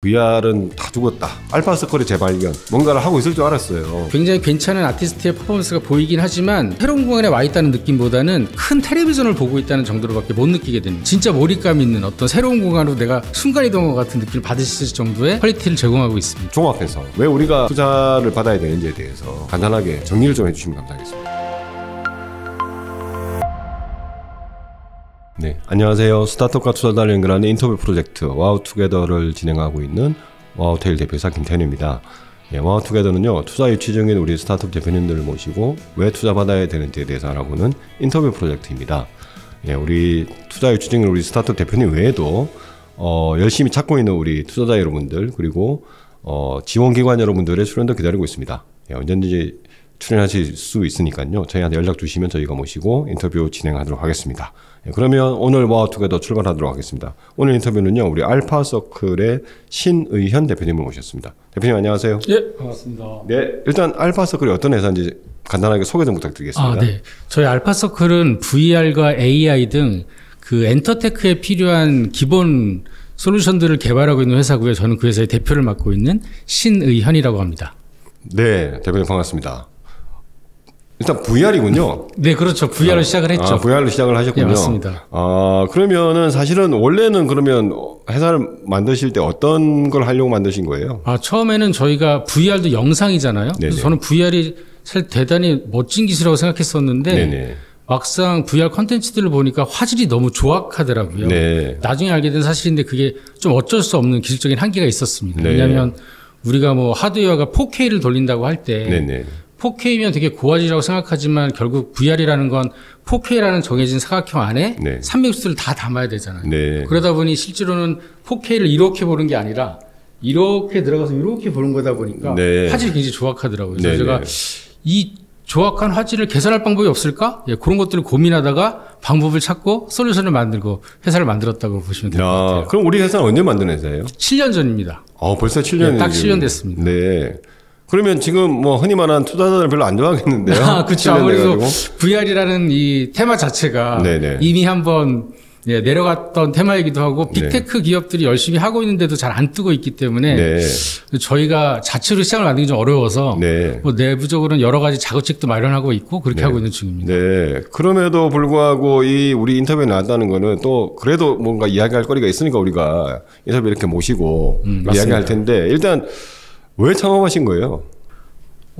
VR은 다 죽었다. 알파서클의 재발견. 뭔가를 하고 있을 줄 알았어요. 굉장히 괜찮은 아티스트의 퍼포먼스가 보이긴 하지만 새로운 공간에 와 있다는 느낌보다는 큰 텔레비전을 보고 있다는 정도로밖에 못 느끼게 됩니다. 진짜 몰입감 있는 어떤 새로운 공간으로 내가 순간이동한 것 같은 느낌을 받을 수 있을 정도의 퀄리티를 제공하고 있습니다. 종합해서 왜 우리가 투자를 받아야 되는지에 대해서 간단하게 정리를 좀 해주시면 감사하겠습니다. 네, 안녕하세요. 스타트업과 투자자를 연결하는 인터뷰 프로젝트 와우투게더를 진행하고 있는 와우테일 대표이사 김태현입니다. 예, 와우투게더는요, 투자 유치 중인 우리 스타트업 대표님들을 모시고 왜 투자 받아야 되는지에 대해서 알아보는 인터뷰 프로젝트입니다. 예, 우리 투자 유치 중인 우리 스타트업 대표님 외에도 열심히 찾고 있는 우리 투자자 여러분들 그리고 지원기관 여러분들의 출연도 기다리고 있습니다. 예, 언제든지 출연하실 수 있으니까요. 저희한테 연락 주시면 저희가 모시고 인터뷰 진행하도록 하겠습니다. 예, 그러면 오늘 와우투게더 출발하도록 하겠습니다. 오늘 인터뷰는요, 우리 알파서클의 신의현 대표님을 모셨습니다. 대표님 안녕하세요. 예, 반갑습니다. 네, 일단 알파서클이 어떤 회사인지 간단하게 소개 좀 부탁드리겠습니다. 네. 저희 알파서클은 VR과 AI 등 그 엔터테크에 필요한 기본 솔루션들을 개발하고 있는 회사고요. 저는 그 회사의 대표를 맡고 있는 신의현이라고 합니다. 네, 대표님 반갑습니다. 일단 VR이군요. 네, 그렇죠. VR로 시작을 했죠. VR로 시작을 하셨군요. 네, 맞습니다. 그러면은 사실은 원래는 그러면 회사를 만드실 때 어떤 걸 하려고 만드신 거예요? 처음에는 저희가 VR도 영상이잖아요. 네네. 그래서 저는 VR이 사실 대단히 멋진 기술이라고 생각했었는데 네네. 막상 VR 컨텐츠들을 보니까 화질이 너무 조악하더라고요. 네. 나중에 알게 된 사실인데 그게 좀 어쩔 수 없는 기술적인 한계가 있었습니다. 네. 왜냐하면 우리가 뭐 하드웨어가 4K를 돌린다고 할 때 네네. 4K면 되게 고화질이라고 생각하지만 결국 VR이라는 건 4K라는 정해진 사각형 안에 네. 360를 다 담아야 되잖아요. 네. 그러다 보니 실제로는 4K를 이렇게 보는 게 아니라 이렇게 들어가서 이렇게 보는 거다 보니까 네. 화질이 굉장히 조악하더라고요. 그래서 네. 제가 이 조악한 화질을 개선할 방법이 없을까? 예, 그런 것들을 고민하다가 방법을 찾고 솔루션을 만들고 회사를 만들었다고 보시면 될 것 같아요. 그럼 우리 회사는 언제 만든 회사예요? 7년 전입니다. 벌써 7년이 딱 7년 됐습니다. 네. 그러면 지금 뭐 흔히 말하는 투자자들 별로 안 좋아하겠는데요? 그렇죠. 아무래도 VR이라는 이 테마 자체가 네네. 이미 한번 내려갔던 테마이기도 하고 빅테크 기업들이 열심히 하고 있는데도 잘 안 뜨고 있기 때문에 네. 저희가 자체로 시장을 만들기 좀 어려워서 네. 뭐 내부적으로는 여러 가지 자구책도 마련하고 있고 그렇게 하고 있는 중입니다. 네. 그럼에도 불구하고 이 우리 인터뷰에 나왔다는 거는 또 그래도 뭔가 이야기할 거리가 있으니까 우리가 인터뷰 이렇게 모시고 이야기할 텐데 일단 왜 창업하신 거예요?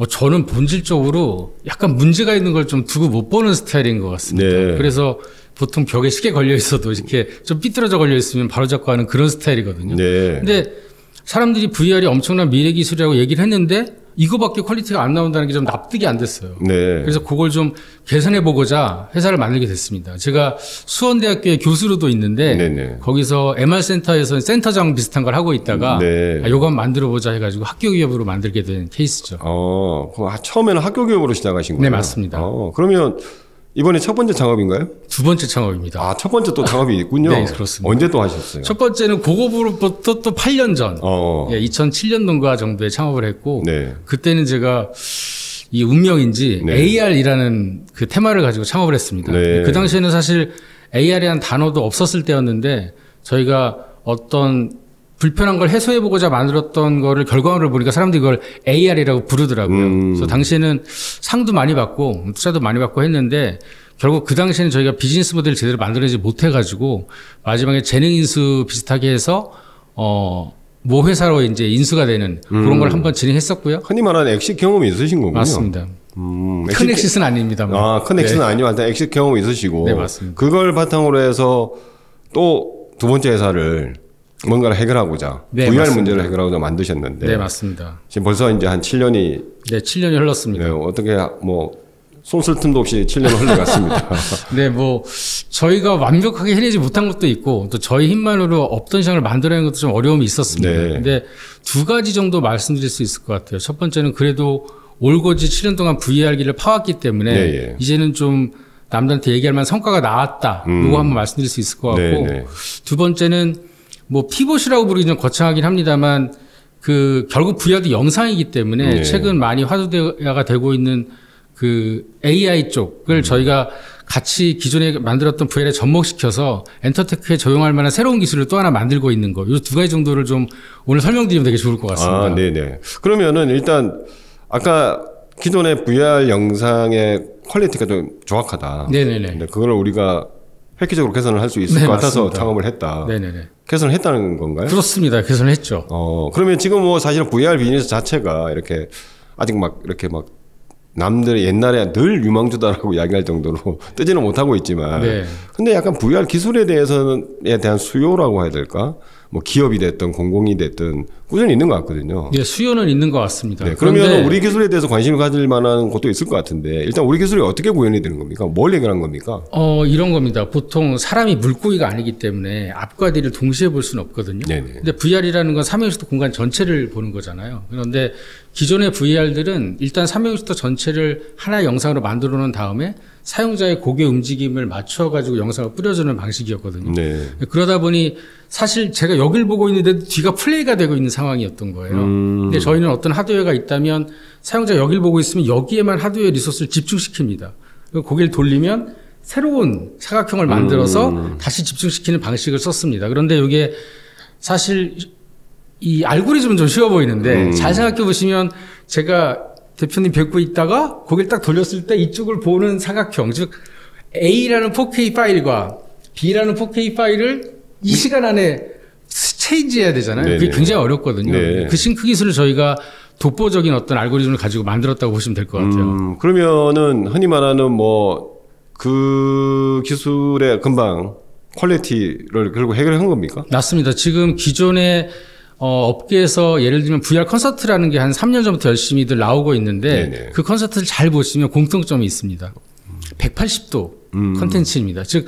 저는 본질적으로 약간 문제가 있는 걸 좀 두고 못 보는 스타일인 것 같습니다. 네. 그래서 보통 벽에 시계 걸려 있어도 이렇게 좀 삐뚤어져 걸려 있으면 바로 잡고 하는 그런 스타일이거든요. 네. 근데 사람들이 VR이 엄청난 미래 기술이라고 얘기를 했는데 이거밖에 퀄리티가 안 나온다는 게 좀 납득이 안 됐어요. 네. 그래서 그걸 좀 개선해 보고자 회사를 만들게 됐습니다. 제가 수원대학교의 교수로도 있는데 네네. 거기서 MR센터에서 센터장 비슷한 걸 하고 있다가 네. 요거 한번 만들어 보자 해가지고 학교 기업으로 만들게 된 케이스죠. 그럼 처음에는 학교 교육으로 시작하신 거예요? 네, 맞습니다. 그러면 이번에 첫 번째 창업인가요? 두 번째 창업입니다. 첫 번째 또 창업이 있군요. 네, 그렇습니다. 언제 또 하셨어요? 첫 번째는 고급으로부터 또 8년 전, 2007년도인가 정도에 창업을 했고, 네. 그때는 제가 이 운명인지 네. AR이라는 그 테마를 가지고 창업을 했습니다. 네. 그 당시에는 사실 AR이라는 단어도 없었을 때였는데 저희가 어떤 불편한 걸 해소해보고자 만들었던 거를 결과물을 보니까 사람들이 그걸 AR이라고 부르더라고요. 그래서 당시에는 상도 많이 받고 투자도 많이 받고 했는데 결국 그 당시에는 저희가 비즈니스 모델을 제대로 만들어내지 못해가지고 마지막에 재능 인수 비슷하게 해서 모 회사로 이제 인수가 되는 그런 걸 한번 진행했었고요. 흔히 말하는 엑식 경험이 있으신 거군요. 맞습니다. 큰 엑시스는 아닙니다만. 큰 엑시스는 아니지만 일단 엑식 경험이 있으시고. 네, 맞습니다. 그걸 바탕으로 해서 또 두 번째 회사를 뭔가를 해결하고자 네, VR 맞습니다. 문제를 해결하고자 만드셨는데. 네, 맞습니다. 지금 벌써 이제 한 7년이. 네, 7년이 흘렀습니다. 네, 어떻게 손 쓸 틈도 없이 7년을 흘러갔습니다. 네, 저희가 완벽하게 해내지 못한 것도 있고, 또 저희 힘만으로 없던 시장을 만들어내는 것도 좀 어려움이 있었습니다. 네. 근데 두 가지 정도 말씀드릴 수 있을 것 같아요. 첫 번째는 그래도 올고지 7년 동안 VR기를 파왔기 때문에, 네, 이제는 좀 남들한테 얘기할 만한 성과가 나왔다. 이거 한번 말씀드릴 수 있을 것 같고, 네. 두 번째는 피봇이라고 부르기 좀 거창하긴 합니다만, 결국 VR도 영상이기 때문에 네. 최근 많이 화두가 되고 있는 그 AI 쪽을 저희가 같이 기존에 만들었던 VR에 접목시켜서 엔터테크에 적용할 만한 새로운 기술을 또 하나 만들고 있는 거. 이 두 가지 정도를 좀 오늘 설명드리면 되게 좋을 것 같습니다. 아, 네네. 그러면은 일단 아까 기존의 VR 영상의 퀄리티가 좀 조악하다. 네네네. 근데 그걸 우리가 획기적으로 개선을 할 수 있을 네, 것 같아서 맞습니다. 창업을 했다. 네네네. 개선을 했다는 건가요? 그렇습니다. 개선을 했죠. 그러면 지금 뭐 사실은 VR 비즈니스 자체가 이렇게 아직 막 이렇게 막 남들이 옛날에 늘 유망주다라고 이야기할 정도로 뜨지는 못하고 있지만, 네. 근데 약간 VR 기술에 대해서는에 대한 수요라고 해야 될까? 뭐 기업이 됐든 공공이 됐든 꾸준히 있는 것 같거든요. 네, 수요는 있는 것 같습니다. 네, 그러면 우리 기술에 대해서 관심을 가질 만한 것도 있을 것 같은데, 일단 우리 기술이 어떻게 구현이 되는 겁니까? 뭘 해결한 겁니까? 이런 겁니다. 보통 사람이 물고기가 아니기 때문에 앞과 뒤를 동시에 볼 수는 없거든요. 네네. 근데 VR이라는 건 삼형식도 공간 전체를 보는 거잖아요. 그런데 기존의 VR들은 일단 삼형식도 전체를 하나의 영상으로 만들어 놓은 다음에 사용자의 고개 움직임을 맞춰가지고 영상을 뿌려주는 방식이었거든요. 네. 그러다 보니 사실 제가 여길 보고 있는데 뒤가 플레이가 되고 있는 상황이었던 거예요. 근데 저희는 어떤 하드웨어가 있다면 사용자가 여길 보고 있으면 여기에만 하드웨어 리소스를 집중시킵니다. 그리고 고개를 돌리면 새로운 사각형을 만들어서 다시 집중시키는 방식을 썼습니다. 그런데 이게 사실 이 알고리즘은 좀 쉬워 보이는데 잘 생각해 보시면 제가 대표님 뵙고 있다가 고개를 딱 돌렸을 때 이쪽을 보는 사각형, 즉 A라는 4K 파일과 B라는 4K 파일을 이 시간 안에 체인지해야 되잖아요. 네네. 그게 굉장히 어렵거든요. 네. 그 싱크 기술을 저희가 독보적인 어떤 알고리즘을 가지고 만들었다고 보시면 될 것 같아요. 그러면은 흔히 말하는 뭐 그 기술의 금방 퀄리티를 결국 해결한 겁니까? 맞습니다. 지금 기존의 업계에서 예를 들면 VR 콘서트라는 게 한 3년 전부터 열심히들 나오고 있는데 네네. 그 콘서트를 잘 보시면 공통점이 있습니다. 180도 컨텐츠입니다. 즉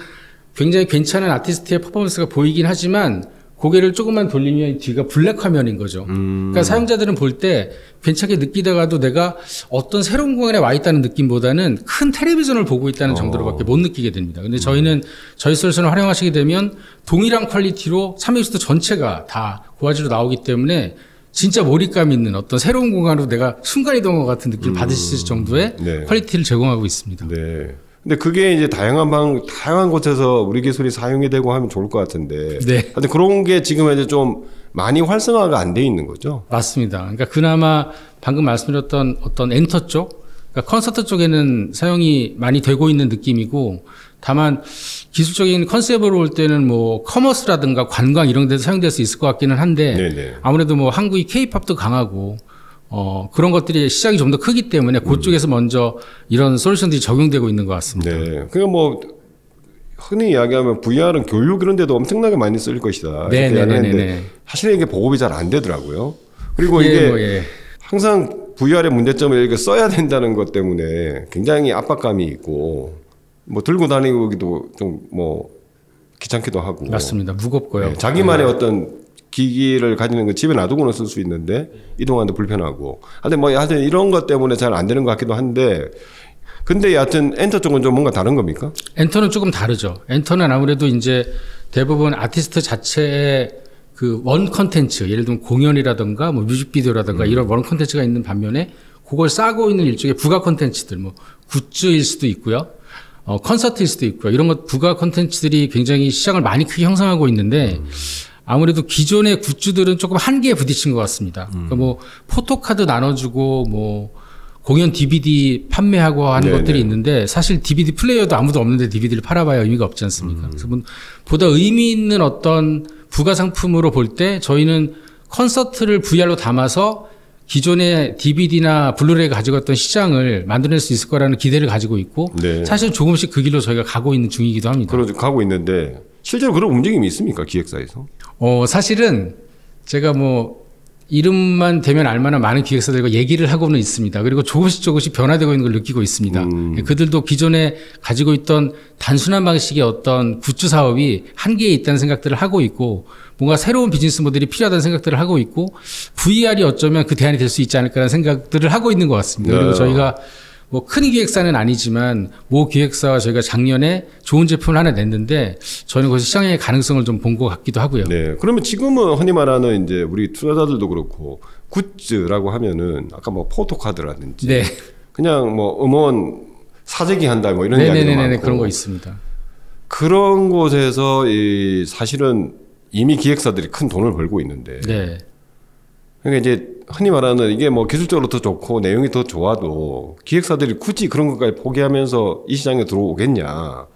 굉장히 괜찮은 아티스트의 퍼포먼스가 보이긴 하지만 고개를 조금만 돌리면 뒤가 블랙 화면인 거죠. 그러니까 사용자들은 볼 때 괜찮게 느끼다가도 내가 어떤 새로운 공간에 와 있다는 느낌보다는 큰 텔레비전을 보고 있다는 정도로밖에 못 느끼게 됩니다. 근데 저희는 저희 솔루션을 활용하시게 되면 동일한 퀄리티로 360도 전체가 다 고화질로 나오기 때문에 진짜 몰입감 있는 어떤 새로운 공간으로 내가 순간이동한 것 같은 느낌을 받으실 정도의 네. 퀄리티를 제공하고 있습니다. 네. 근데 그게 이제 다양한 곳에서 우리 기술이 사용이 되고 하면 좋을 것 같은데. 네. 근데 그런 게 지금 이제 좀 많이 활성화가 안 돼 있는 거죠. 맞습니다. 그러니까 그나마 방금 말씀드렸던 어떤 엔터 쪽, 그러니까 콘서트 쪽에는 사용이 많이 되고 있는 느낌이고, 다만 기술적인 컨셉으로 볼 때는 뭐 커머스라든가 관광 이런 데서 사용될 수 있을 것 같기는 한데, 네네. 아무래도 뭐 한국이 K-팝도 강하고 그런 것들이 시장이 좀 더 크기 때문에 그쪽에서 먼저 이런 솔루션들이 적용되고 있는 것 같습니다. 네. 그러니까 뭐 흔히 이야기하면 VR은 교육 이런 데도 엄청나게 많이 쓸 것이다. 이렇게 이야기하는데 사실 이게 보급이 잘 안 되더라고요. 그리고 이게 항상 VR의 문제점을 이렇게 써야 된다는 것 때문에 굉장히 압박감이 있고 뭐 들고 다니기도 좀 뭐 귀찮기도 하고. 맞습니다. 무겁고요. 네. 자기만의 어떤 기기를 가지는 거 집에 놔두고는 쓸 수 있는데 이동하는데 불편하고. 근데 뭐 하여튼 이런 것 때문에 잘 안 되는 것 같기도 한데, 근데 여하튼 엔터 쪽은 좀 뭔가 다른 겁니까? 엔터는 조금 다르죠. 엔터는 아무래도 이제 대부분 아티스트 자체의 그 원 컨텐츠, 예를 들면 공연이라든가 뭐 뮤직비디오라든가 이런 원 컨텐츠가 있는 반면에 그걸 싸고 있는 일종의 부가 컨텐츠들, 뭐 굿즈일 수도 있고요. 콘서트일 수도 있고요. 이런 것 부가 컨텐츠들이 굉장히 시장을 많이 크게 형성하고 있는데 아무래도 기존의 굿즈들은 조금 한계에 부딪힌 것 같습니다. 그러니까 뭐 포토카드 나눠주고 뭐 공연 DVD 판매하고 하는 것들이 있는데 사실 DVD 플레이어도 아무도 없는데 DVD를 팔아봐야 의미가 없지 않습니까? 그래서 보다 의미 있는 어떤 부가 상품으로 볼 때 저희는 콘서트를 VR로 담아서 기존의 DVD나 블루레이가 가지고 있던 시장을 만들어낼 수 있을 거라는 기대를 가지고 있고 네. 사실 조금씩 그 길로 저희가 가고 있는 중이기도 합니다. 그러죠. 가고 있는데 실제로 그런 움직임이 있습니까? 기획사에서? 사실은 제가 뭐 이름만 되면 알만한 많은 기획사들과 얘기를 하고는 있습니다. 그리고 조금씩 변화되고 있는 걸 느끼고 있습니다. 그들도 기존에 가지고 있던 단순한 방식의 어떤 굿즈 사업이 한계에 있다는 생각들을 하고 있고 뭔가 새로운 비즈니스 모델이 필요하다는 생각들을 하고 있고 VR이 어쩌면 그 대안이 될 수 있지 않을까라는 생각들을 하고 있는 것 같습니다. 그리고 저희가 뭐 큰 기획사는 아니지만 모 기획사와 저희가 작년에 좋은 제품을 하나 냈는데 저희는 거기서 시장의 가능성을 좀 본 것 같기도 하고요. 네. 그러면 지금은 흔히 말하는 이제 우리 투자자들도 그렇고 굿즈라고 하면은 아까 뭐 포토카드라든지 네. 그냥 뭐 음원 사재기 한다 뭐 이런 이야기도 많고 그런 거 있습니다. 그런 곳에서 사실은 이미 기획사들이 큰 돈을 벌고 있는데 네. 그러니까 이제 흔히 말하는 이게 뭐 기술적으로 더 좋고 내용이 더 좋아도 기획사들이 굳이 그런 것까지 포기하면서 이 시장에 들어오겠냐.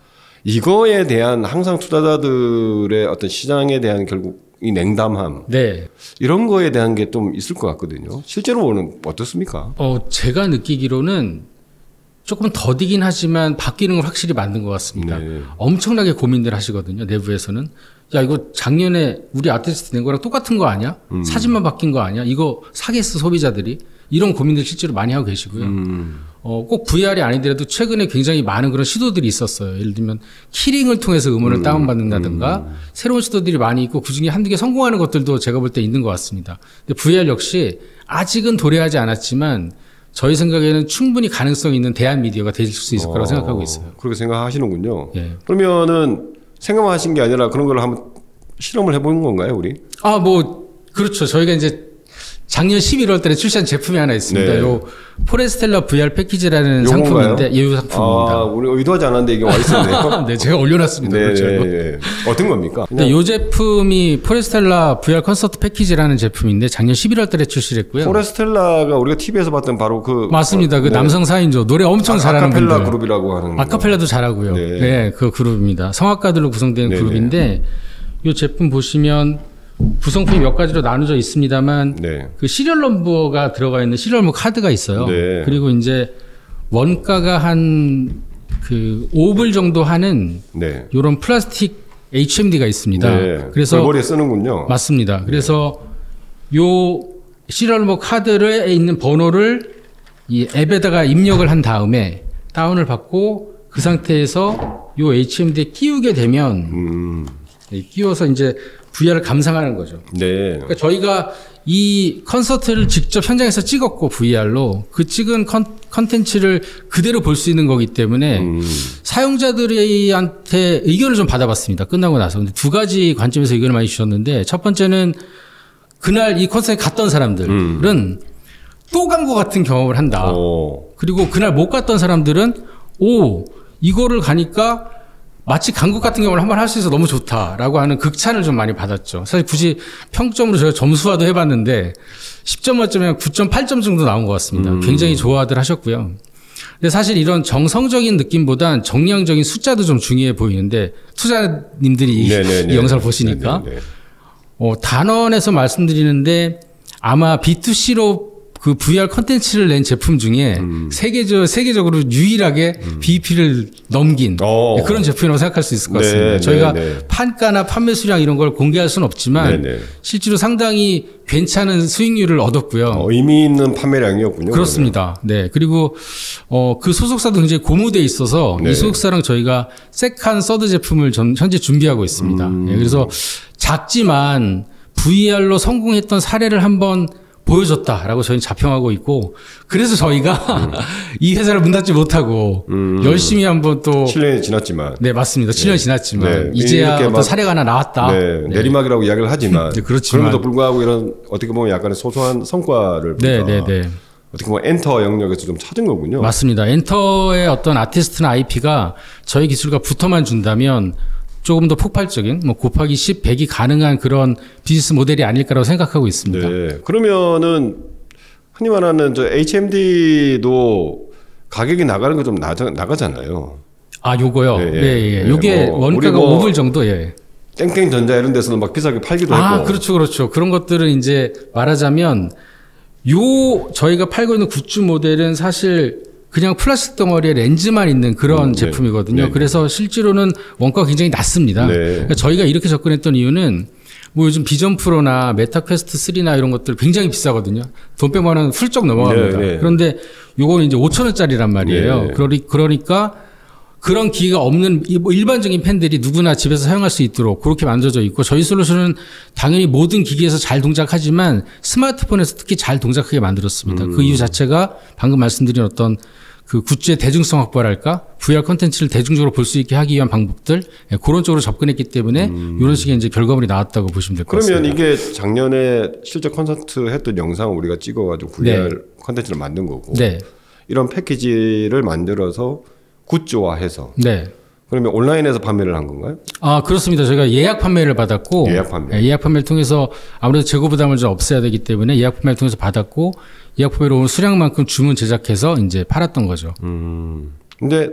이거에 대한 항상 투자자들의 어떤 시장에 대한 결국 이 냉담함. 네. 이런 거에 대한 게 좀 있을 것 같거든요. 실제로는 어떻습니까? 제가 느끼기로는 조금 더디긴 하지만 바뀌는 건 확실히 맞는 것 같습니다. 네. 엄청나게 고민들 하시거든요. 내부에서는. 야, 이거 작년에 우리 아티스트 낸 거랑 똑같은 거 아니야? 사진만 바뀐 거 아니야? 이거 사겠어, 소비자들이? 이런 고민들 실제로 많이 하고 계시고요. 꼭 VR이 아니더라도 최근에 굉장히 많은 그런 시도들이 있었어요. 예를 들면 키링을 통해서 음원을 다운받는다든가 새로운 시도들이 많이 있고 그중에 한두 개 성공하는 것들도 제가 볼 때 있는 것 같습니다. 근데 VR 역시 아직은 도래하지 않았지만 저희 생각에는 충분히 가능성 있는 대안 미디어가 될 수 있을 거라고 생각하고 있어요. 그렇게 생각하시는군요. 예. 그러면은 생각만 하신 게 아니라 그런 걸 한번 실험을 해본 건가요, 우리? 그렇죠. 저희가 이제 작년 11월 달에 출시한 제품이 하나 있습니다. 네. 요 포레스텔라 VR 패키지라는 요건가요? 상품인데, 이 상품입니다. 우리 의도하지 않았는데 이게 와 있었네요. 네, 제가 올려놨습니다. 네, 그렇죠. 네. 어떤 겁니까? 네, 이 제품이 포레스텔라 VR 콘서트 패키지라는 제품인데 작년 11월 달에 출시를 했고요. 포레스텔라가 우리가 TV에서 봤던 바로 그 맞습니다. 그 네. 남성 4인조 노래 엄청 잘하는 아카펠라 분들. 그룹이라고 하는 아카펠라도 잘하고요. 네. 네, 그 그룹입니다. 성악가들로 구성된 네, 그룹인데 이 제품 보시면 구성품이 몇 가지로 나눠져 있습니다만 네. 그 시리얼 넘버가 들어가 있는 시리얼 넘버 카드가 있어요. 네. 그리고 이제 원가가 한 그 5불 정도 하는 네. 이런 플라스틱 HMD가 있습니다. 네. 그래서 머리에 쓰는군요. 맞습니다. 그래서 요 시리얼 넘버 카드에 있는 번호를 이 앱에다가 입력을 한 다음에 다운을 받고 그 상태에서 요 HMD에 끼우게 되면 끼워서 이제 VR을 감상하는 거죠. 네. 그러니까 저희가 이 콘서트를 직접 현장에서 찍었고 VR로 그 찍은 컨텐츠를 그대로 볼 수 있는 거기 때문에 사용자들한테 의견을 좀 받아봤습니다. 끝나고 나서. 근데 두 가지 관점에서 의견을 많이 주셨는데 첫 번째는 그날 이 콘서트에 갔던 사람들은 또 간 것 같은 경험을 한다. 그리고 그날 못 갔던 사람들은 이거를 가니까 마치 간 것 같은 경험을 한번 할 수 있어서 너무 좋다라고 하는 극찬을 좀 많이 받았죠. 사실 굳이 평점으로 제가 점수화도 해봤는데 10점 만점에 9.8점 정도 나온 것 같습니다. 굉장히 좋아들 하셨고요. 근데 사실 이런 정성적인 느낌보단 정량적인 숫자도 좀 중요해 보이는데 투자님들이 이 영상을 보시니까 단원에서 말씀드리는데 아마 B2C로 그 VR 컨텐츠를 낸 제품 중에 세계적으로 유일하게 BEP를 넘긴 그런 제품이라고 생각할 수 있을 것 같습니다. 저희가 판가나 판매 수량 이런 걸 공개할 수는 없지만 실제로 상당히 괜찮은 수익률을 얻었고요. 의미 있는 판매량이었군요. 그렇습니다. 네. 그리고 그 소속사도 굉장히 고무돼 있어서 이 소속사랑 저희가 세컨, 서드 제품을 현재 준비하고 있습니다. 네. 그래서 작지만 VR로 성공했던 사례를 한번 보여줬다라고 저희는 자평하고 있고 그래서 저희가 이 회사를 문 닫지 못하고 열심히 한번 또 7년이 지났지만 네 맞습니다. 7년이 지났지만 이제야 어떤 사례가 하나 나왔다. 내리막이라고 이야기를 하지만 그렇지만 그럼에도 불구하고 이런 어떻게 보면 약간의 소소한 성과를 어떻게 보면 엔터 영역에서 좀 찾은 거군요. 맞습니다. 엔터의 어떤 아티스트나 IP가 저희 기술과 붙어만 준다면 조금 더 폭발적인 곱하기 10, 100이 가능한 그런 비즈니스 모델이 아닐까라고 생각하고 있습니다. 네. 그러면은 흔히 말하는 저 HMD도 가격이 나가는 거 좀 나가잖아요. 요거요. 네. 요게 원가가 5불 정도. 땡땡 전자 이런 데서는 막 비싸게 팔기도 했고. 그렇죠. 그런 것들은 이제 말하자면 저희가 팔고 있는 굿즈 모델은 사실 그냥 플라스틱 덩어리에 렌즈만 있는 그런 제품이거든요. 그래서 실제로는 원가가 굉장히 낮습니다. 그러니까 저희가 이렇게 접근했던 이유는 요즘 비전 프로나 메타 퀘스트 3나 이런 것들 굉장히 비싸거든요. 돈 100만 원 훌쩍 넘어갑니다. 그런데 요거는 이제 5,000원짜리란 말이에요. 그러니까 그런 기기가 없는 일반적인 팬들이 누구나 집에서 사용할 수 있도록 그렇게 만들어져 있고 저희 솔루션은 당연히 모든 기기에서 잘 동작하지만 스마트폰에서 특히 잘 동작하게 만들었습니다. 그 이유 자체가 방금 말씀드린 어떤 그 굿즈의 대중성 확보랄까 VR 컨텐츠를 대중적으로 볼 수 있게 하기 위한 방법들 그런 쪽으로 접근했기 때문에 이런 식의 이제 결과물이 나왔다고 보시면 될 것 같습니다. 그러면 이게 작년에 실제 콘서트 했던 영상을 우리가 찍어가지고 VR 컨텐츠를 만든 거고 이런 패키지를 만들어서 굿즈화해서. 네. 그러면 온라인에서 판매를 한 건가요? 아, 그렇습니다. 저희가 예약 판매를 받았고 예약 판매. 예약 판매를 통해서 아무래도 재고 부담을 좀 없애야 되기 때문에 예약 판매를 통해서 받았고 예약 판매로 온 수량만큼 주문 제작해서 이제 팔았던 거죠. 근데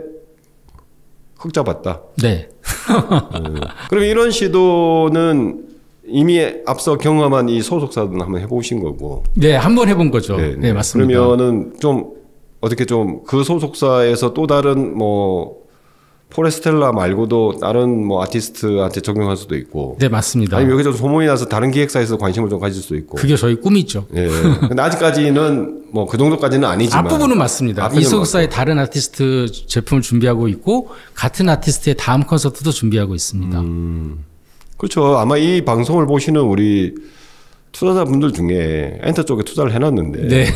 흑자 봤다. 네. 그럼 이런 시도는 이미 앞서 경험한 이 소속사들은 한번 해보신 거고. 네, 한번 해본 거죠. 네, 맞습니다. 그러면은 좀 어떻게 좀 그 소속사에서 또 다른 뭐 포레스텔라 말고도 다른 뭐 아티스트한테 적용할 수도 있고. 네, 맞습니다. 아니면 여기서 소문이 나서 다른 기획사에서 관심을 좀 가질 수도 있고. 그게 저희 꿈이죠. 예. 근데 아직까지는 뭐 그 정도까지는 아니지만. 앞부분은 맞습니다. 이 소속사의 다른 아티스트 제품을 준비하고 있고 같은 아티스트의 다음 콘서트도 준비하고 있습니다. 그렇죠. 아마 이 방송을 보시는 우리 투자자분들 중에 엔터 쪽에 투자를 해놨는데. 네.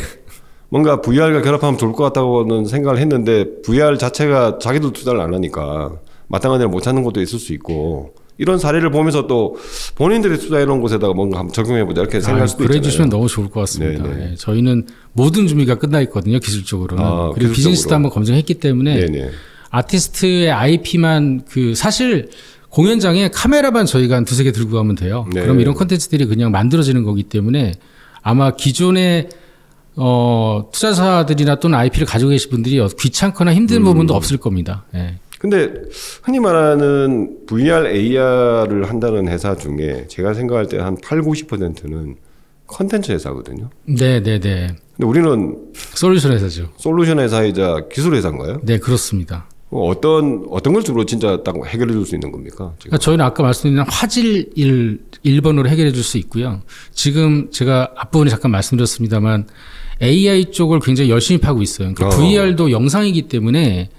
뭔가 VR과 결합하면 좋을 것 같다고는 생각을 했는데 VR 자체가 자기도 투자를 안 하니까 마땅한 데를 못 찾는 것도 있을 수 있고 이런 사례를 보면서 또 본인들이 투자해놓은 곳에다가 뭔가 한번 적용해보자 이렇게 생각할 수도 있잖아요. 그래 주시면 너무 좋을 것 같습니다. 네, 저희는 모든 준비가 끝나 있거든요. 기술적으로는. 그리고 비즈니스도 한번 검증했기 때문에 네네. 아티스트의 IP만 사실 공연장에 카메라만 저희가 한 2-3개 들고 가면 돼요. 네. 그럼 이런 콘텐츠들이 그냥 만들어지는 거기 때문에 아마 기존의 투자사들이나 또는 IP를 가지고 계신 분들이 귀찮거나 힘든 부분도 없을 겁니다. 예. 근데 흔히 말하는 VR, AR을 한다는 회사 중에 제가 생각할 때 한 80-90%는 컨텐츠 회사거든요. 네네네. 근데 우리는 솔루션 회사죠. 솔루션 회사이자 기술 회사인가요? 네, 그렇습니다. 어떤 걸 주로 진짜 딱 해결해 줄 수 있는 겁니까? 그러니까 저희는 아까 말씀드린 화질 1번으로 해결해 줄 수 있고요. 지금 제가 앞부분에 잠깐 말씀드렸습니다만 AI 쪽을 굉장히 열심히 파고 있어요. 그러니까 VR도 영상이기 때문에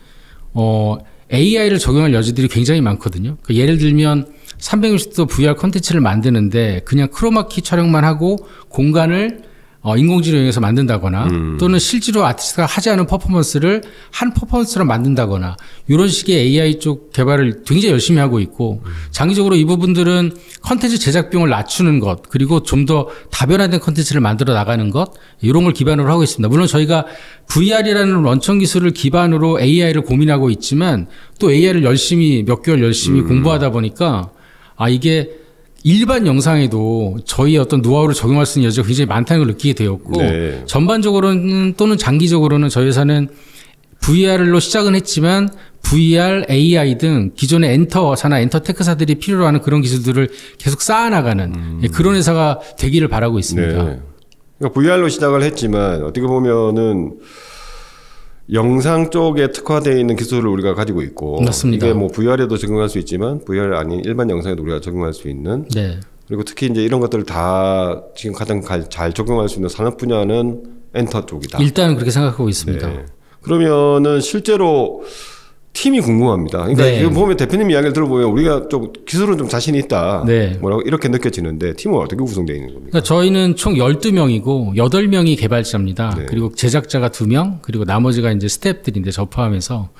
AI를 적용할 여지들이 굉장히 많거든요. 그러니까 예를 들면 360도 VR 콘텐츠를 만드는데 그냥 크로마키 촬영만 하고 공간을 인공지능을 이용해서 만든다거나 또는 실제로 아티스트가 하지 않은 퍼포먼스를 한 퍼포먼스로 만든다거나 이런 식의 AI 쪽 개발을 굉장히 열심히 하고 있고 장기적으로 이 부분들은 컨텐츠 제작 비용을 낮추는 것 그리고 좀 더 다변화된 컨텐츠를 만들어 나가는 것 이런 걸 기반으로 하고 있습니다. 물론 저희가 VR이라는 원천 기술을 기반으로 AI를 고민하고 있지만 또 AI를 몇 개월 열심히 공부하다 보니까 이게 일반 영상에도 저희의 어떤 노하우를 적용할 수 있는 여지가 굉장히 많다는 걸 느끼게 되었고 네. 전반적으로는 또는 장기적으로는 저희 회사는 VR로 시작은 했지만 VR, AI 등 기존의 엔터사나 엔터테크사들이 필요로 하는 그런 기술들을 계속 쌓아나가는 그런 회사가 되기를 바라고 있습니다. 네. 그러니까 VR로 시작을 했지만 어떻게 보면은 영상 쪽에 특화되어 있는 기술을 우리가 가지고 있고 맞습니다. 이게 뭐 VR에도 적용할 수 있지만 VR 아닌 일반 영상에도 우리가 적용할 수 있는 네. 그리고 특히 이제 이런 것들을 다 지금 가장 잘 적용할 수 있는 산업 분야는 엔터 쪽이다. 일단은 그렇게 생각하고 있습니다. 네. 그러면은 실제로 팀이 궁금합니다. 그러니까 네. 이거 보면 대표님 이야기를 들어보면 우리가 좀 기술은 좀 자신이 있다. 네. 뭐라고 이렇게 느껴지는데 팀은 어떻게 구성되어 있는 겁니까? 그러니까 저희는 총 12명이고 8명이 개발자입니다. 네. 그리고 제작자가 2명, 그리고 나머지가 이제 스태프들인데 저 포함해서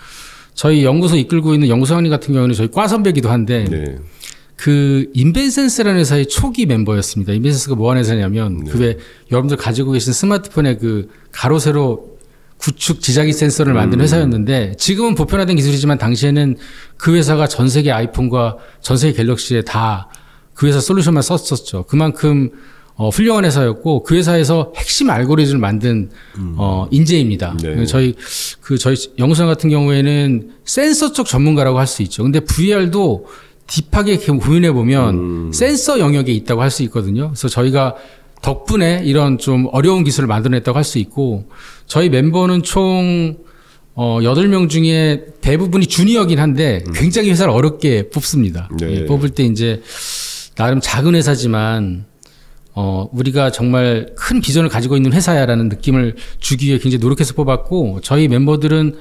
저희 연구소 이끌고 있는 연구소장님 같은 경우는 저희 과 선배기도 한데 네. 인벤센스라는 회사의 초기 멤버였습니다. 인벤센스가 뭐 하는 회사냐면 네. 왜 여러분들 가지고 계신 스마트폰에 가로 세로 구축 지자기 센서를 만드는 회사였는데 지금은 보편화된 기술이지만 당시에는 그 회사가 전 세계 아이폰과 전 세계 갤럭시에 다 그 회사 솔루션만 썼었죠. 그만큼 훌륭한 회사였고 그 회사에서 핵심 알고리즘을 만든 인재입니다. 네. 저희 연구소장 같은 경우에는 센서 쪽 전문가라고 할 수 있죠. 근데 VR도 딥하게 고민해 보면 센서 영역에 있다고 할 수 있거든요. 그래서 저희가 덕분에 이런 좀 어려운 기술을 만들어냈다고 할 수 있고 저희 멤버는 총 8명 중에 대부분이 주니어긴 한데 굉장히 회사를 어렵게 뽑습니다. 네. 뽑을 때 이제 나름 작은 회사지만 우리가 정말 큰 비전을 가지고 있는 회사야라는 느낌을 주기 위해 굉장히 노력해서 뽑았고 저희 멤버들은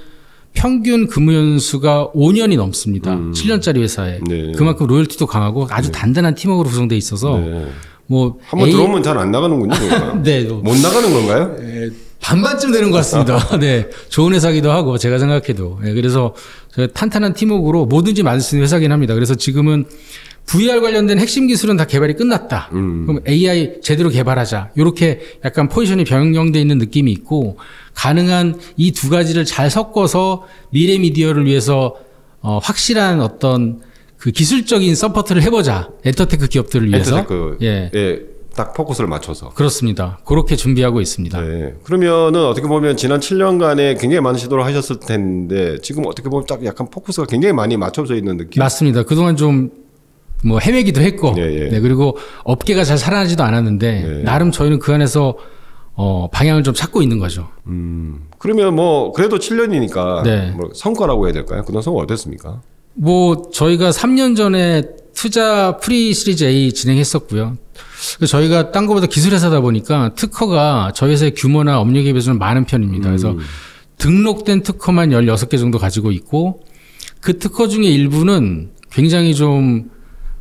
평균 근무 연수가 5년이 넘습니다. 7년짜리 회사에. 네. 그만큼 로열티도 강하고 아주 단단한 팀워크로 구성되어 있어서 네. 한번 들어오면 잘 안 나가는군요. 네. 못 나가는 건가요? 네, 반반쯤 되는 것 같습니다. 네. 좋은 회사기도 하고 제가 생각해도. 네, 그래서 탄탄한 팀워크로 뭐든지 만들 수 있는 회사긴 합니다. 그래서 지금은 VR 관련된 핵심 기술은 다 개발이 끝났다. 그럼 AI 제대로 개발하자. 이렇게 약간 포지션이 변경되어 있는 느낌이 있고 가능한 이 두 가지를 잘 섞어서 미래 미디어를 위해서 확실한 어떤 그 기술적인 서포트를 해보자. 엔터테크 기업들을 위해서. 엔터테크. 예. 예. 딱 포커스를 맞춰서. 그렇습니다. 그렇게 준비하고 있습니다. 네. 그러면은 어떻게 보면 지난 7년간에 굉장히 많은 시도를 하셨을 텐데 지금 어떻게 보면 딱 약간 포커스가 굉장히 많이 맞춰져 있는 느낌. 맞습니다. 그동안 좀 뭐 헤매기도 했고, 예. 네, 그리고 업계가 잘 살아나지도 않았는데 나름 저희는 그 안에서 방향을 좀 찾고 있는 거죠. 그러면 뭐 그래도 7년이니까 네. 뭐 성과라고 해야 될까요? 그런 성과 어땠습니까? 뭐 저희가 3년 전에 투자 프리 시리즈 A 진행했었고요. 저희가 딴 거보다 기술회사다 보니까 특허가 저희 회사의 규모나 업력에 비해서는 많은 편입니다. 그래서 등록된 특허만 16개 정도 가지고 있고 그 특허 중에 일부는 굉장히 좀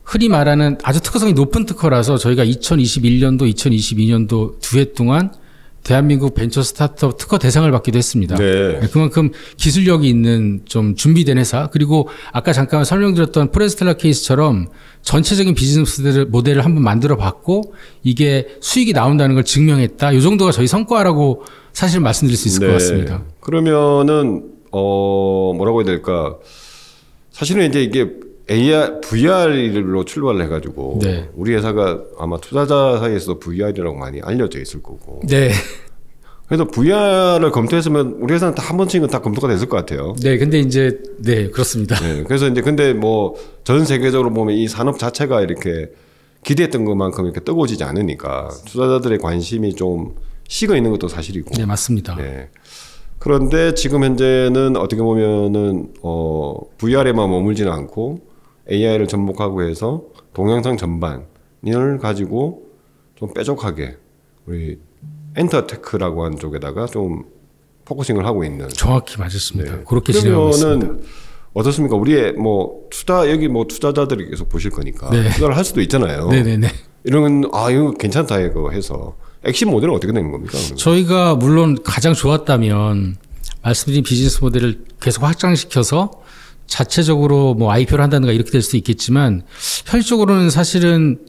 흔히 말하는 아주 특허성이 높은 특허라서 저희가 2021년도, 2022년도 2해 동안 대한민국 벤처 스타트업 특허 대상을 받기도 했습니다. 네. 그만큼 기술력이 있는 좀 준비된 회사. 그리고 아까 잠깐 설명드렸던 프레스텔라 케이스처럼 전체적인 비즈니스 모델을 한번 만들어 봤고 이게 수익이 나온다는 걸 증명했다. 이 정도가 저희 성과라고 사실 말씀드릴 수 있을 것 같습니다. 그러면은 뭐라고 해야 될까? 사실은 이제 이게 VR로 출발을 해가지고 네. 우리 회사가 아마 투자자 사이에서도 VR이라고 많이 알려져 있을 거고. 네. 그래서 VR을 검토했으면 우리 회사는 다 한 번씩은 다 검토가 됐을 것 같아요. 네, 근데 이제 네 그렇습니다. 네, 그래서 이제 근데 뭐 전 세계적으로 보면 이 산업 자체가 이렇게 기대했던 것만큼 이렇게 뜨거워지지 않으니까 투자자들의 관심이 좀 식어 있는 것도 사실이고. 네, 맞습니다. 네. 그런데 지금 현재는 어떻게 보면은 VR에만 머물지는 않고 AI를 접목하고 해서 동영상 전반을 가지고 좀 뾰족하게 우리 엔터테크라고 하는 쪽에다가 좀 포커싱을 하고 있는. 정확히 맞았습니다. 네. 그렇게 진행하고 있습니다. 그러면은 어떻습니까? 우리의 뭐 여기 뭐 투자자들이 계속 보실 거니까 네. 투자를 할 수도 있잖아요. 네네네. 이런 이거 괜찮다 이거 해서 액션 모델은 어떻게 되는 겁니까? 그러면? 저희가 물론 가장 좋았다면 말씀드린 비즈니스 모델을 계속 확장시켜서 자체적으로 뭐 IPO를 한다든가 이렇게 될 수도 있겠지만 현실적으로는 사실은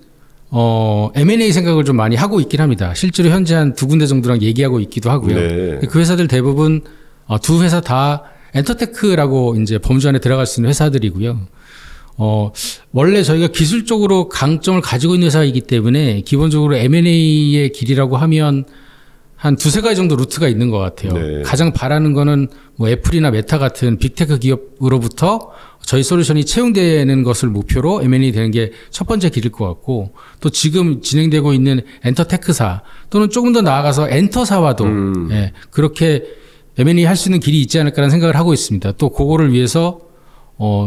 M&A 생각을 좀 많이 하고 있긴 합니다. 실제로 현재 한 2군데 정도랑 얘기하고 있기도 하고요. 네. 그 회사들 대부분 두 회사 다 엔터테크라고 이제 범주 안에 들어갈 수 있는 회사들이고요. 원래 저희가 기술적으로 강점을 가지고 있는 회사이기 때문에 기본적으로 M&A의 길이라고 하면 한 2-3가지 정도 루트가 있는 것 같아요. 네. 가장 바라는 거는 뭐 애플이나 메타 같은 빅테크 기업으로부터 저희 솔루션이 채용되는 것을 목표로 M&A 되는 게 첫 번째 길일 것 같고 또 지금 진행되고 있는 엔터테크사 또는 조금 더 나아가서 엔터사와도 예, 그렇게 M&A 할 수 있는 길이 있지 않을까라는 생각을 하고 있습니다. 또 그거를 위해서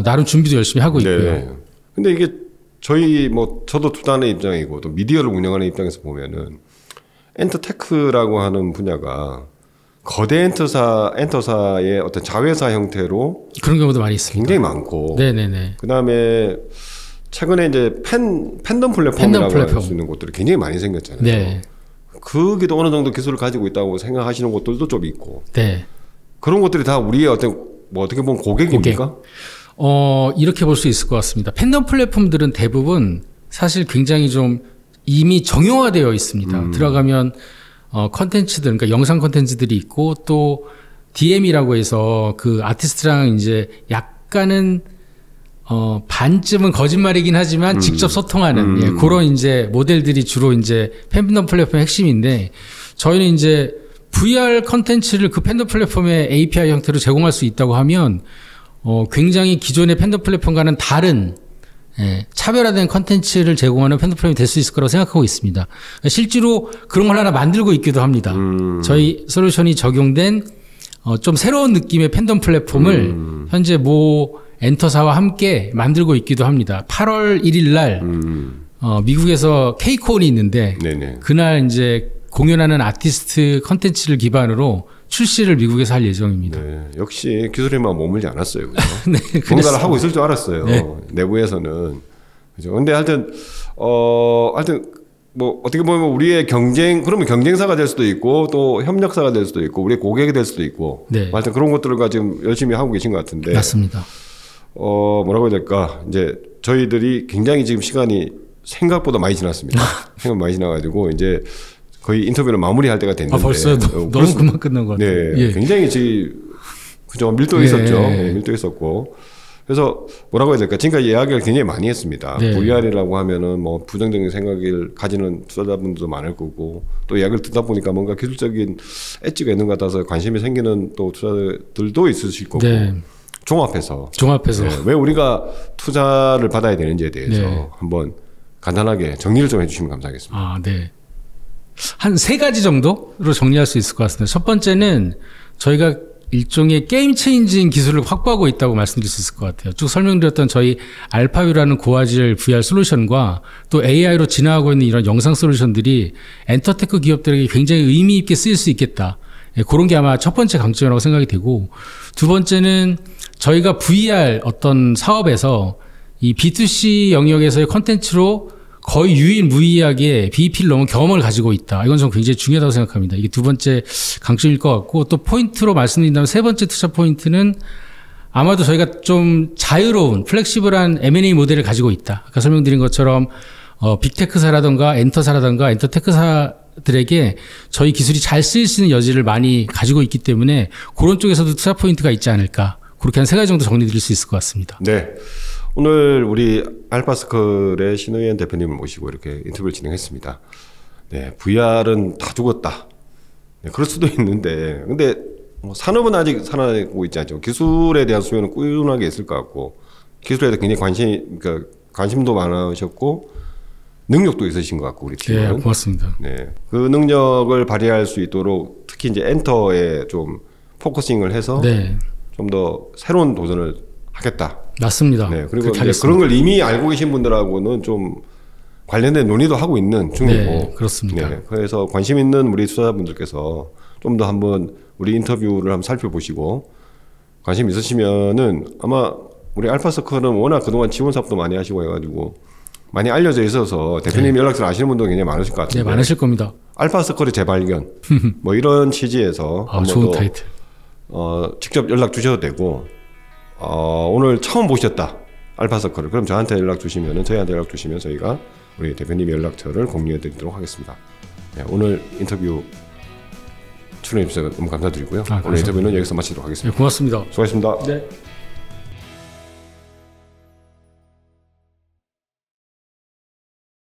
나름 준비도 열심히 하고 있고요. 네. 근데 이게 저도 투자하는 입장이고 또 미디어를 운영하는 입장에서 보면은 엔터테크라고 하는 분야가 거대 엔터사의 어떤 자회사 형태로 그런 경우도 많이 있습니다. 굉장히 많고, 네네네. 그 다음에 최근에 이제 팬덤 플랫폼이라고 할 수 있는 곳들이 굉장히 많이 생겼잖아요. 네. 그게도 어느 정도 기술을 가지고 있다고 생각하시는 곳들도 좀 있고, 네. 그런 것들이 다 우리의 어떻게 보면 고객입니까? 이렇게 볼 수 있을 것 같습니다. 팬덤 플랫폼들은 대부분 사실 굉장히 좀 이미 정형화되어 있습니다. 들어가면 컨텐츠들, 그러니까 영상 컨텐츠들이 있고 또 DM이라고 해서 그 아티스트랑 이제 약간은 반쯤은 거짓말이긴 하지만 직접 소통하는 예, 그런 이제 모델들이 주로 이제 팬덤 플랫폼의 핵심인데 저희는 이제 VR 컨텐츠를 그 팬덤 플랫폼의 API 형태로 제공할 수 있다고 하면 굉장히 기존의 팬덤 플랫폼과는 다른 예, 차별화된 컨텐츠를 제공하는 팬덤 플랫폼이 될 수 있을 거라고 생각하고 있습니다. 실제로 그런 걸 하나 만들고 있기도 합니다. 저희 솔루션이 적용된 좀 새로운 느낌의 팬덤 플랫폼을 현재 모 엔터사와 함께 만들고 있기도 합니다. 8월 1일 날 미국에서 케이콘이 있는데 네네. 그날 이제 공연하는 아티스트 컨텐츠를 기반으로 출시를 미국에서 할 예정입니다. 네, 역시 기술에만 머물지 않았어요. 그죠? 네, 뭔가를 그랬습니다. 하고 있을 줄 알았어요. 네. 내부에서는. 그죠? 근데 하여튼 뭐 어떻게 보면 우리의 그러면 경쟁사가 될 수도 있고 또 협력사가 될 수도 있고 우리의 고객이 될 수도 있고. 네. 하여튼 그런 것들을 지금 열심히 하고 계신 것 같은데. 맞습니다. 뭐라고 해야 될까? 이제 저희들이 굉장히 지금 시간이 생각보다 많이 지났습니다. 생각 많이 지나가지고 이제 거의 인터뷰를 마무리할 때가 됐는데. 벌써 너무 금방 끝난 것 같아요. 네, 굉장히 그죠 밀도 있었죠. 밀도 있었고. 그래서 뭐라고 해야 될까? 지금까지 이야기를 굉장히 많이 했습니다. VR이라고 하면은 뭐 부정적인 생각을 가지는 투자자분들도 많을 거고 또 이야기를 듣다 보니까 뭔가 기술적인 엣지가 있는 것 같아서 관심이 생기는 또 투자들도 있으실 거고 종합해서 왜 우리가 투자를 받아야 되는지에 대해서 한번 간단하게 정리를 좀 해주시면 감사하겠습니다. 아, 네. 한 3가지 정도로 정리할 수 있을 것 같습니다. 첫 번째는 저희가 일종의 게임 체인징 기술을 확보하고 있다고 말씀드릴 수 있을 것 같아요. 쭉 설명드렸던 저희 알파뷰라는 고화질 VR 솔루션과 또 AI로 진화하고 있는 이런 영상 솔루션들이 엔터테크 기업들에게 굉장히 의미 있게 쓰일 수 있겠다. 그런 게 아마 첫 번째 강점이라고 생각이 되고, 두 번째는 저희가 VR 어떤 사업에서 이 B2C 영역에서의 컨텐츠로 거의 유일무이하게 BEP를 넘은 경험을 가지고 있다. 이건 저는 굉장히 중요하다고 생각합니다. 이게 두 번째 강점일 것 같고, 또 포인트로 말씀드린다면 세 번째 투자 포인트는 아마도 저희가 좀 자유로운 플렉시블한 M&A 모델을 가지고 있다. 아까 설명드린 것처럼 빅테크사라든가 엔터사라든가 엔터테크사들에게 저희 기술이 잘 쓰일 수 있는 여지를 많이 가지고 있기 때문에 그런 쪽에서도 투자 포인트가 있지 않을까. 그렇게 한 3가지 정도 정리드릴 수 있을 것 같습니다. 네. 오늘 우리 알파스컬의 신의현 대표님을 모시고 이렇게 인터뷰를 진행했습니다. 네, VR은 다 죽었다. 네, 그럴 수도 있는데, 근데 뭐 산업은 아직 살아나고 있지 않죠. 기술에 대한 수요는 꾸준하게 있을 것 같고, 기술에 대해 굉장히 관심도 많으셨고, 능력도 있으신 것 같고, 우리 팀은. 네, 고맙습니다. 네, 그 능력을 발휘할 수 있도록 특히 이제 엔터에 좀 포커싱을 해서 좀 더 새로운 도전을 하겠다. 맞습니다. 네, 그리고 그런 걸 이미 알고 계신 분들하고는 좀 관련된 논의도 하고 있는 중이고. 네, 그렇습니다. 네, 그래서 관심 있는 우리 투자자분들께서 좀 더 한번 우리 인터뷰를 한번 살펴보시고 관심 있으시면은 아마 우리 알파서클은 워낙 그동안 지원 사업도 많이 하시고 해가지고 많이 알려져 있어서 대표님 연락처를 아시는 분도 굉장히 많으실 것 같은데. 네, 많으실 겁니다. 알파서클의 재발견 뭐 이런 취지에서 좋은 타이틀. 직접 연락 주셔도 되고. 오늘 처음 보셨다 알파서클을 그럼 저한테 연락 주시면은 저희한테 연락 주시면 저희가 우리 대표님의 연락처를 공유해 드리도록 하겠습니다. 네, 오늘 인터뷰 출연해 주셔서 너무 감사드리고요. 오늘 인터뷰는 여기서 마치도록 하겠습니다. 네, 고맙습니다. 수고하셨습니다. 네.